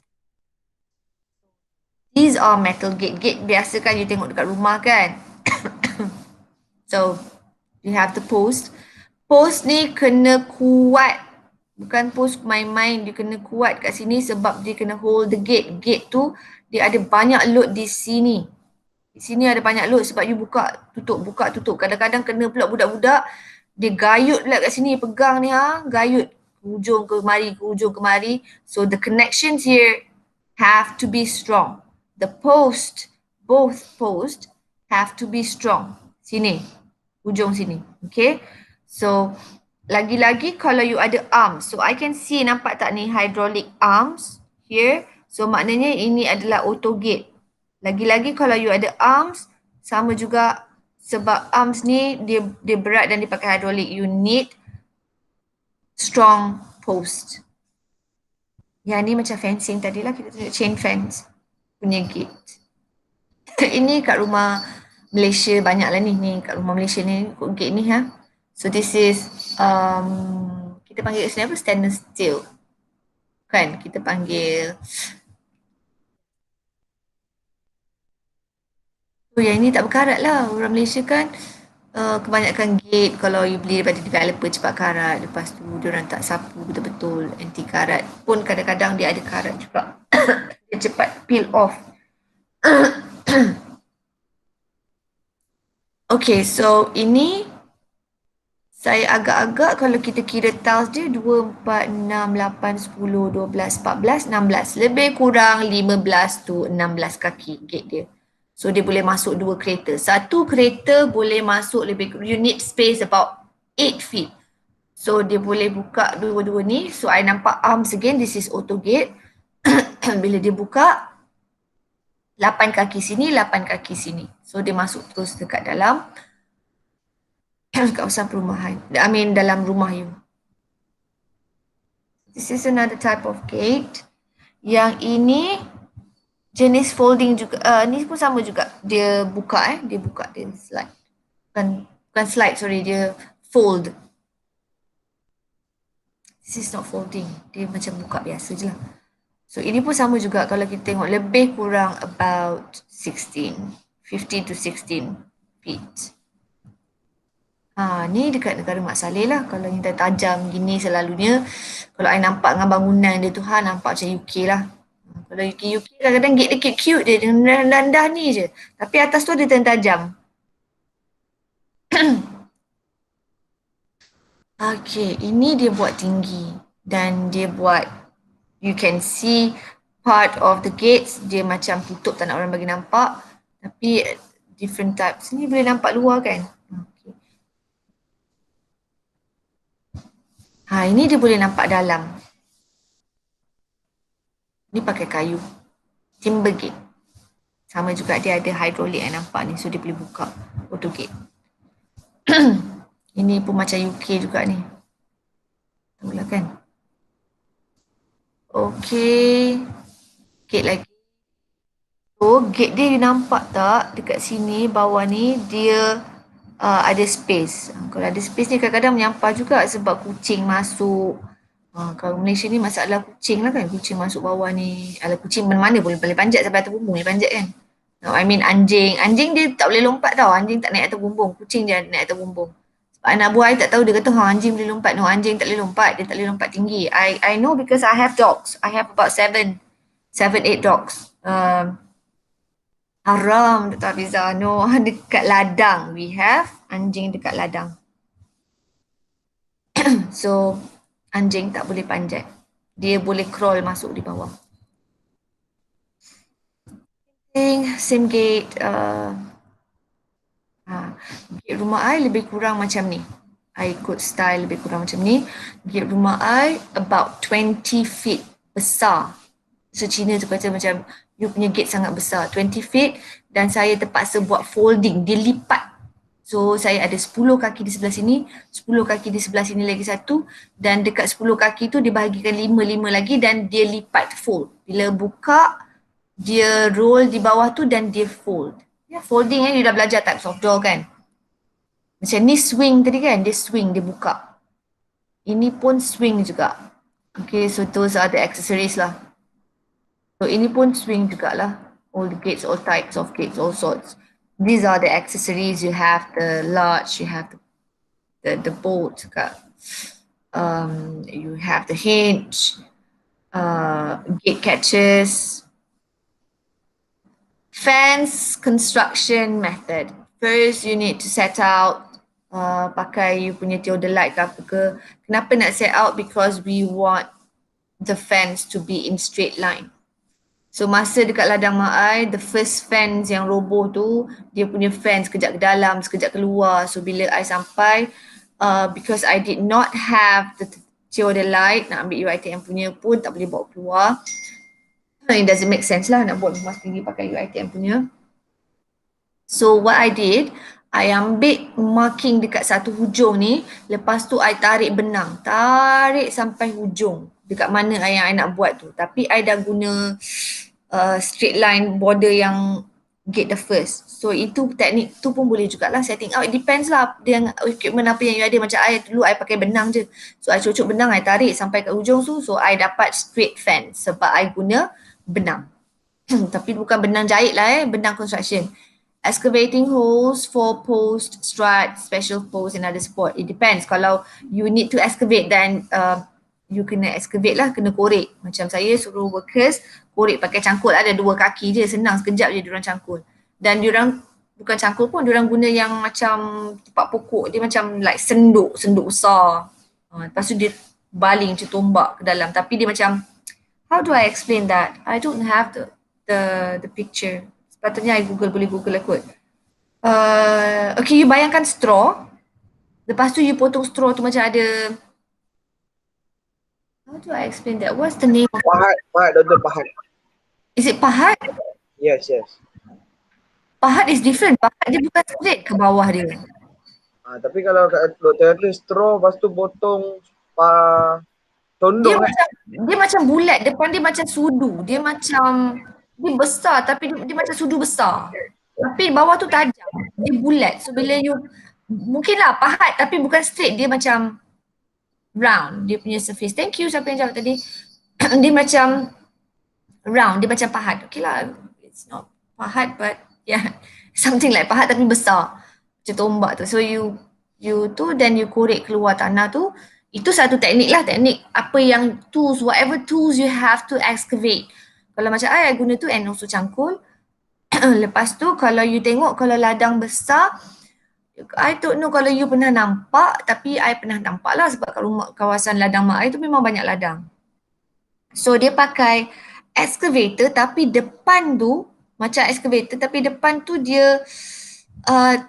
These are metal gate. Gate biasa kan you tengok dekat rumah kan. So, you have the post. Post ni kena kuat. Bukan post main-main, dia kena kuat kat sini sebab dia kena hold the gate. Gate tu dia ada banyak load di sini. Di sini ada banyak load sebab you buka tutup. Kadang-kadang kena pula budak-budak dia gayut pula kat sini pegang ni gayut hujung ke mari. So the connections here have to be strong. The post, both post have to be strong. Sini, hujung sini. Okay. So lagi-lagi kalau you ada arms. So I can see, nampak tak ni hydraulic arms here. So maknanya ini adalah auto gate. Lagi-lagi kalau you ada arms, sama juga sebab arms ni dia berat dan dipakai hydraulic. You need strong post. Yang ni macam fencing tadilah, kita tunjuk chain fence punya gate. Ini kat rumah Malaysia banyak lah ni kat rumah Malaysia ni gate ni ha. So this is kita panggil kat sini apa, stainless steel kan, kita panggil. So yang ini tak berkarat lah, orang Malaysia kan kebanyakan gate kalau you beli daripada developer cepat karat, lepas tu dia orang tak sapu betul-betul anti karat pun kadang-kadang dia ada karat juga. Dia cepat peel off. Okay, so ini saya agak-agak kalau kita kira tiles dia 2, 4, 6, 8, 10, 12, 14, 16. Lebih kurang 15 to 16 kaki gate dia. So dia boleh masuk 2 kereta. Satu kereta boleh masuk lebih, you need space about 8 feet. So dia boleh buka dua-dua ni. So I nampak arms again, this is auto gate. Bila dia buka, 8 kaki sini, 8 kaki sini. So dia masuk terus dekat dalam kawasan perumahan. I mean dalam rumah you. This is another type of gate. Yang ini jenis folding juga. Ni pun sama juga. Dia buka dia buka, dia slide. Bukan slide, sorry, dia fold. This is not folding. Dia macam buka biasa je lah. So ini pun sama juga kalau kita tengok lebih kurang about 15 to 16 feet. Ni dekat negara Mak Saleh lah. Kalau yang tajam gini selalunya, kalau I nampak dengan bangunan dia tu, nampak macam UK lah. Kalau UK kadang-kadang gate dia cute dia dengan rendah ni je. Tapi atas tu ada tajam. Okay, ini dia buat tinggi. Dan dia buat, you can see part of the gates, dia macam tutup, tak nak orang bagi nampak. Tapi different types. Ni boleh nampak luar kan? Ini dia boleh nampak dalam. Ni pakai kayu. Timber gate. Sama juga dia ada hydraulic yang nampak ni. So dia boleh buka auto gate. Ini pun macam UK juga ni. Tahu lah kan. Okay. Gate lagi. So gate dia nampak tak dekat sini bawah ni dia ada space. Kalau ada space ni kadang-kadang menyampah juga sebab kucing masuk. Kalau Malaysia ni masalah kucing lah kan. Kucing masuk bawah ni. Alah, kucing mana-mana boleh panjat sampai atas bumbung. Boleh panjat kan. No, I mean anjing. Anjing dia tak boleh lompat tau. Anjing tak naik atas bumbung. Kucing je naik atas bumbung. Sebab anak buah I tak tahu, dia kata anjing boleh lompat. No, anjing tak boleh lompat. Dia tak boleh lompat tinggi. I know because I have dogs. I have about 7, 8 dogs. Haram Dr. Hafiza. No, dekat ladang. We have anjing dekat ladang. So, anjing tak boleh panjat. Dia boleh crawl masuk di bawah. Same gate. Gate rumah I lebih kurang macam ni. I ikut style lebih kurang macam ni. Gate rumah I about 20 feet besar. So Cina tu kata macam you punya gate sangat besar, 20 feet, dan saya terpaksa buat folding, dia lipat. So saya ada 10 kaki di sebelah sini, 10 kaki di sebelah sini lagi satu, dan dekat 10 kaki tu dibahagikan 5 lagi dan dia lipat fold. Bila buka, dia roll di bawah tu dan dia fold. Ya, folding you dah belajar types of door kan. Macam ni swing tadi kan, dia swing, dia buka. Ini pun swing juga. Okay, so those are the accessories lah. So ini pun swing jugalah. All the gates, all types of gates, all sorts. These are the accessories. You have the latch, you have the bolt, you have the hinge, gate catches. Fence construction method. First, you need to set out, pakai you punya theodolite ke apa ke. Kenapa nak set out? Because we want the fence to be in straight line. So masa dekat ladang mak I, the first fence yang roboh tu, dia punya fence sekejap ke dalam, sekejap keluar. So bila I sampai, because I did not have the theodolite, nak ambil UiTM punya pun tak boleh bawa keluar. It doesn't make sense lah nak buat rumah sendiri pakai UiTM punya. So what I did, I ambil marking dekat satu hujung ni, lepas tu I tarik benang, tarik sampai hujung dekat mana yang I nak buat tu. Tapi I dah guna straight line border yang get the first. So itu teknik tu pun boleh jugalah setting out. It depends lah dengan equipment apa yang you ada. Macam I dulu I pakai benang je. So I cucuk benang, I tarik sampai kat hujung tu. So I dapat straight fan sebab I guna benang. Tapi bukan benang jahit lah benang construction. Excavating holes for post, strut, special post and other support. It depends. Kalau you need to excavate then you kena excavate lah, kena korek. Macam saya suruh workers korek pakai cangkul, ada 2 kaki je, senang sekejap je diorang cangkul. Dan diorang bukan cangkul pun, diorang guna yang macam tempat pokok, dia macam like senduk besar. Lepas tu dia baling macam tombak ke dalam. Tapi dia macam, how do I explain that? I don't have the picture. Sepatutnya I boleh Google lah kot. Okay, you bayangkan straw. Lepas tu you potong straw tu macam ada, how do I explain that? What's the name? Pahat, Dr. Pahat. Is it pahat? Yes. Pahat is different. Pahat dia bukan straight ke bawah dia. Tapi kalau Dr. kata straw, lepas tu potong tondong dia macam bulat, depan dia macam sudu. Dia besar tapi dia macam sudu besar. Tapi bawah tu tajam. Dia bulat. So bila you, mungkinlah pahat tapi bukan straight. Dia macam round. Dia punya surface. Thank you siapa yang jawab tadi. Dia macam round. Dia macam pahat. Okay lah. It's not pahat but yeah. Something like pahat tapi besar. Macam tombak tu. So you tu then you korek keluar tanah tu. Itu satu teknik lah. Teknik apa yang tools, whatever tools you have to excavate. Kalau macam I guna tu and also cangkul. Lepas tu kalau you tengok kalau ladang besar, I don't know kalau you pernah nampak, tapi I pernah nampak lah sebab kat rumah kawasan ladang mak I tu memang banyak ladang. So dia pakai excavator tapi depan tu, macam excavator tapi depan tu dia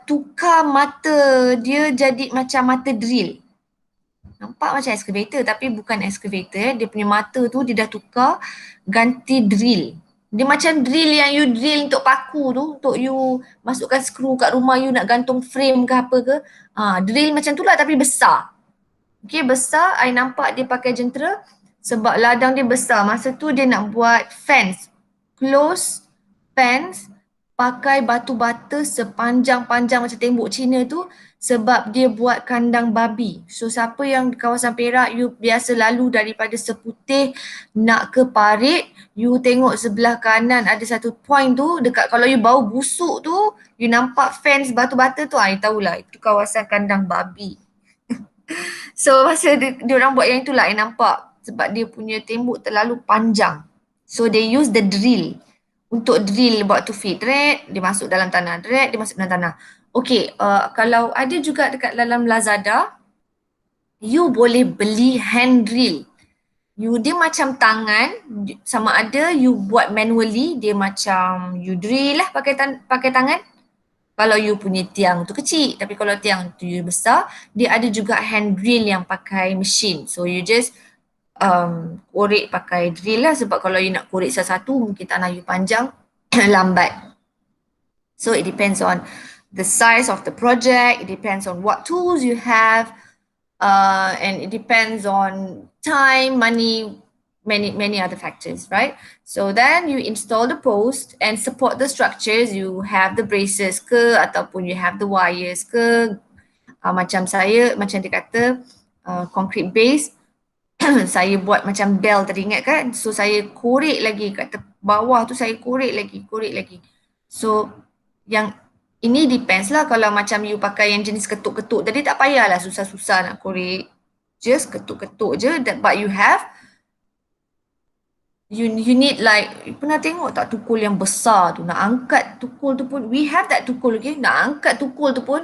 tukar mata dia jadi macam mata drill. Nampak macam excavator tapi bukan excavator. Dia punya mata tu dia dah tukar ganti drill. Dia macam drill yang you drill untuk paku tu, untuk you masukkan skru kat rumah you nak gantung frame ke apa ke. Drill macam tu lah tapi besar. Okay, besar. I nampak dia pakai jentera sebab ladang dia besar. Masa tu dia nak buat fence. Close fence pakai batu bata sepanjang-panjang macam tembok Cina tu sebab dia buat kandang babi. So siapa yang di kawasan Perak, you biasa lalu daripada Seputih nak ke Parit, you tengok sebelah kanan ada satu point tu, dekat kalau you bau busuk tu, you nampak fence batu bata tu, you tahulah itu kawasan kandang babi. So masa dia orang buat yang itulah I nampak sebab dia punya tembok terlalu panjang. So they use the drill. Untuk drill buat tu feed red, dia masuk dalam tanah, red, dia masuk dalam tanah. Okay, kalau ada juga dekat dalam Lazada, you boleh beli hand drill. Dia macam tangan, sama ada you buat manually, dia macam you drill lah pakai tangan. Kalau you punya tiang tu kecil, tapi kalau tiang tu you besar, dia ada juga hand drill yang pakai mesin. So you just korek pakai drill lah sebab kalau you nak korek satu-satu mungkin tanah you panjang, lambat. So it depends on the size of the project, it depends on what tools you have, and it depends on time, money, many other factors, right? So then you install the post and support the structures. You have the braces ke ataupun you have the wires ke. Macam saya, macam dia kata concrete base, saya buat macam bell tadi ingat kan? So saya korek lagi kat bawah tu, saya korek lagi. So yang ini depends lah, kalau macam you pakai yang jenis ketuk-ketuk tadi tak payahlah susah-susah nak korek. Just ketuk-ketuk je, but you have you need like, you pernah tengok tak tukul yang besar tu, nak angkat tukul tu pun, we have that tukul, okay? Nak angkat tukul tu pun,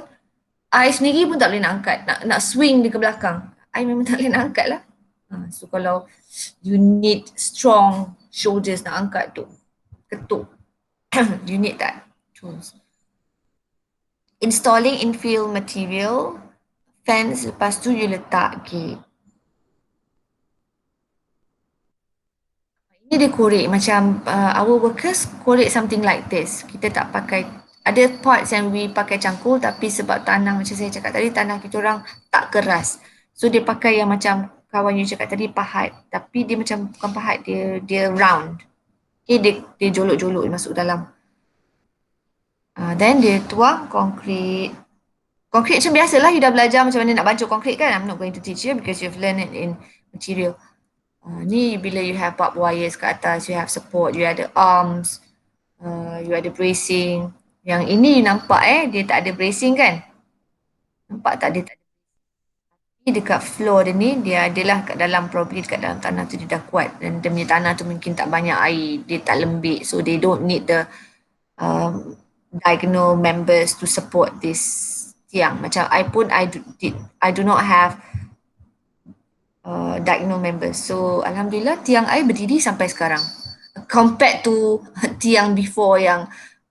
I sendiri pun tak boleh nak angkat, nak swing dia ke belakang. I memang tak boleh nak angkat lah. So kalau you need strong shoulders nak angkat tu, ketuk, you need that tools. Installing infill material fence, lepas tu you letak gate. Ini dia korek macam our workers korek something like this. Kita tak pakai, ada parts yang we pakai cangkul tapi sebab tanah macam saya cakap tadi, tanah kita orang tak keras. So dia pakai yang macam kawan you cakap tadi pahat. Tapi dia macam bukan pahat, dia round. Okay, dia jolok-jolok masuk dalam. Then dia tuang konkrit. Konkrit macam biasalah, you dah belajar macam mana nak baju konkrit kan. I'm not going to teach you because you've learned it in material. Ni bila you have barbed wires kat atas, you have support, you ada arms, you ada bracing. Yang ini you nampak dia tak ada bracing kan? Nampak tak, dia tak ada. Ni dekat floor dia ni, dia adalah kat dalam, probably dekat dalam tanah tu dia dah kuat. Dan dia punya tanah tu mungkin tak banyak air, dia tak lembik. So they don't need the diagonal members to support this tiang. Macam I pun, I do not have diagonal members. So Alhamdulillah tiang I berdiri sampai sekarang. Compared to tiang before yang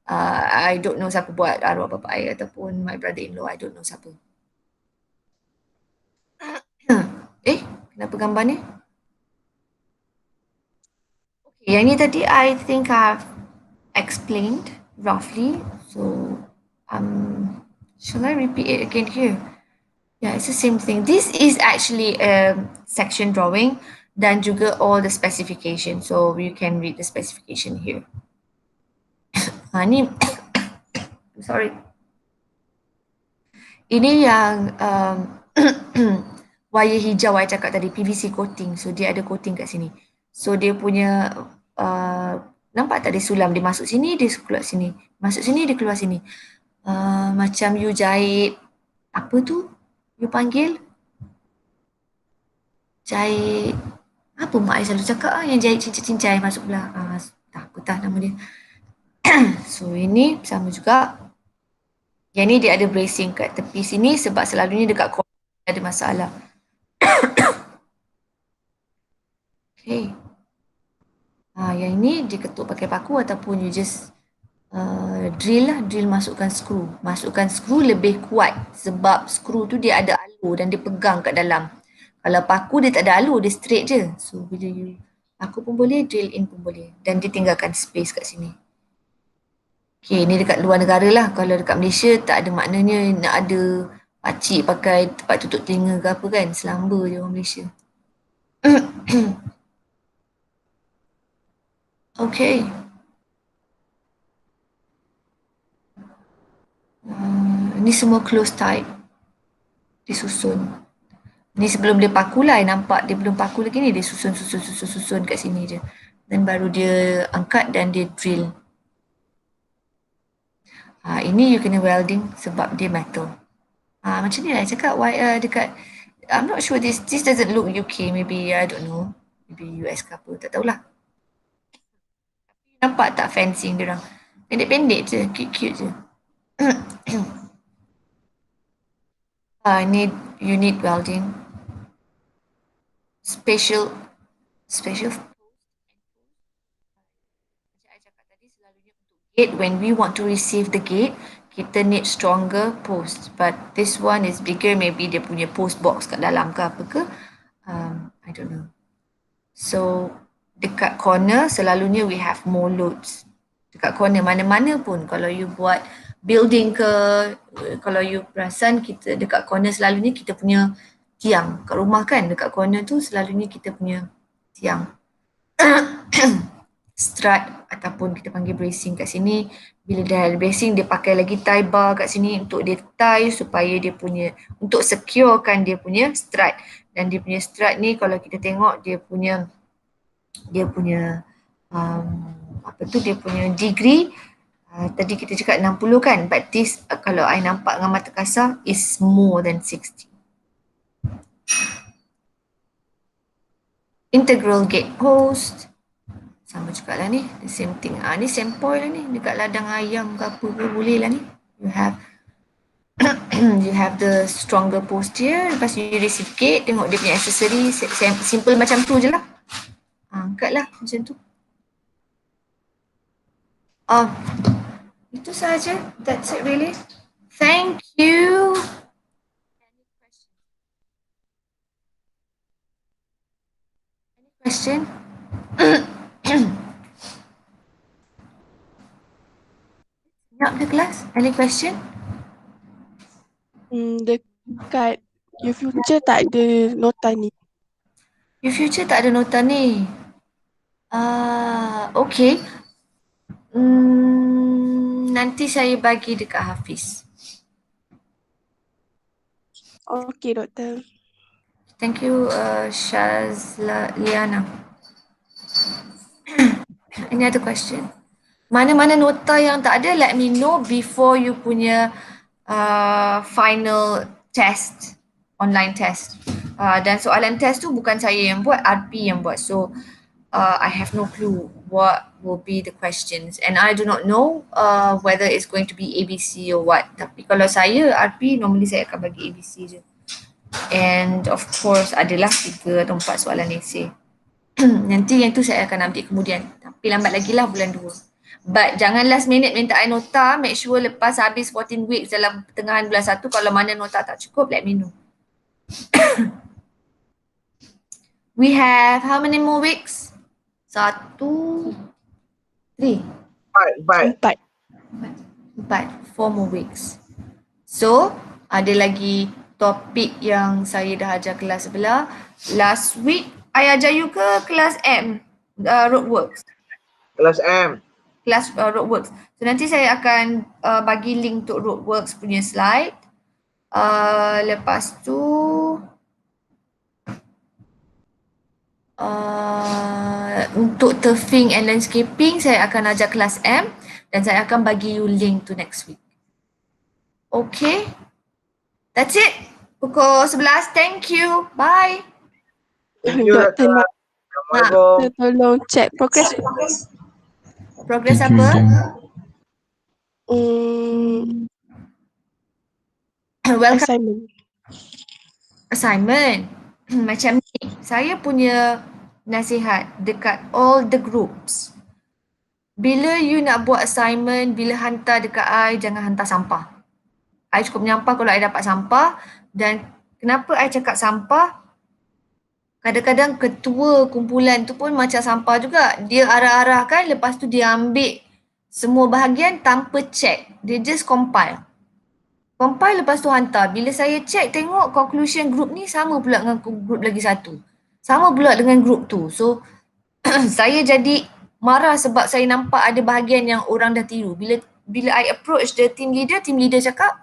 I don't know siapa buat, arwah bapa I ataupun my brother-in-law, I don't know siapa. Kenapa gambar ni? Okay, yang ni tadi I think I've explained roughly. So shall I repeat it again here? Yeah, it's the same thing. This is actually a section drawing dan juga all the specification. So you can read the specification here. Ni, sorry. Ini yang wire hijau I cakap tadi, PVC coating. So dia ada coating kat sini. So dia punya, nampak tak dia sulam, dia masuk sini, dia keluar sini. Masuk sini, dia keluar sini. Macam you jahit, apa tu? You panggil? Jahit, apa mak I selalu cakap yang jahit cincai-cincai masuk belah. Tak apa tak nama dia. So ini sama juga. Yang ni dia ada bracing kat tepi sini sebab selalunya dekat corner ada masalah. Okay. Yang ini dia ketuk pakai paku ataupun you just drill lah, drill masukkan skru. Masukkan skru lebih kuat sebab skru tu dia ada alur dan dia pegang kat dalam. Kalau paku dia tak ada alur, dia straight je. So bila you paku pun boleh, drill in pun boleh. Dan dia tinggalkan space kat sini. Okay, ni dekat luar negara lah. Kalau dekat Malaysia tak ada maknanya nak ada pakcik pakai tempat tutup telinga ke apa kan. Selamba je orang Malaysia. Okay. Ni semua close type. Disusun. Ni sebelum dia paku lah, nampak dia belum paku lagi ni, dia susun kat sini je. Dan baru dia angkat dan dia drill. Ini you kena welding sebab dia metal. Macam ni lah cakap, dekat, I'm not sure, this doesn't look UK, maybe, I don't know, maybe US ke apa, tak tahulah. Nampak tak fencing dia orang? Pendek-pendek je, cute-cute je. Ni you need welding. Special gate, when we want to receive the gate, kita need stronger post. But this one is bigger, maybe dia punya post box kat dalam ke apa ke. I don't know. So dekat corner selalunya we have more loads. Dekat corner mana-mana pun kalau you buat building ke, kalau you perasan kita dekat corner selalunya kita punya tiang. Kat rumah kan dekat corner tu selalunya kita punya tiang. Strut ataupun kita panggil bracing kat sini. Bila dah ada bracing, dia pakai lagi tie bar kat sini untuk dia tie supaya dia punya, untuk securekan dia punya strut. Dan dia punya strut ni kalau kita tengok dia punya apa tu, dia punya degree, tadi kita cakap 60 kan, but this kalau I nampak dengan mata kasar is more than 60. Integral gate post sama juga lah ni, the same thing. Ni sample lah ni, dekat ladang ayam ke apa ke boleh lah ni. You have you have the stronger post here. Lepas you receive gate, tengok dia punya accessory, simple macam tu je lah. Angkat lah macam tu. Itu sahaja. That's it really. Thank you. question? Not the class. Any question? Dekat Your Future tak ada nota ni. Your future tak ada nota ni. Okay. Nanti saya bagi dekat Hafiz. Okay, Doktor. Thank you, Liana. Any other question? Mana-mana nota yang tak ada, let me know before you punya final test, online test. Dan soalan test tu bukan saya yang buat, RP yang buat. So, I have no clue what will be the questions. And I do not know whether it's going to be ABC or what. Tapi kalau saya, RP, normally saya akan bagi ABC je. And of course, adalah 3 atau 4 soalan essay. Nanti yang tu saya akan ambil kemudian. Tapi lambat lagi lah bulan 2. But jangan last minute minta I nota. Make sure lepas habis 14 weeks dalam pertengahan bulan 1. Kalau mana nota tak cukup, let me know. We have how many more weeks? 1, 3. 4. 4 more weeks. So, ada lagi topik yang saya dah ajar kelas sebelah. Last week, I ajar you ke kelas M? Roadworks. Kelas M. Kelas Roadworks. So, nanti saya akan bagi link untuk Roadworks punya slide. Lepas tu, untuk turfing and landscaping, saya akan ajar kelas M dan saya akan bagi you link to next week. Okay. That's it. Pukul 11. Thank you. Bye. Thank you, Doktor Raka. nak Assalamualaikum. tolong check progress. Progress apa? Welcome. Assignment. Macam ni. Saya punya nasihat dekat all the groups. Bila you nak buat assignment, bila hantar dekat I, jangan hantar sampah. I cukup menyampah kalau I dapat sampah. Dan kenapa I cakap sampah? Kadang-kadang ketua kumpulan tu pun macam sampah juga. Dia arah-arahkan, lepas tu dia ambil semua bahagian tanpa check. Dia just compile. Compile lepas tu hantar. Bila saya check tengok conclusion group ni sama pula dengan group lagi satu. Sama pula dengan group tu. So, saya jadi marah sebab saya nampak ada bahagian yang orang dah tiru. Bila I approach the team leader cakap,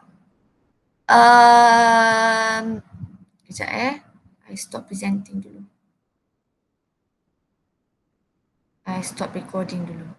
kejap I stop presenting dulu. I stop recording dulu.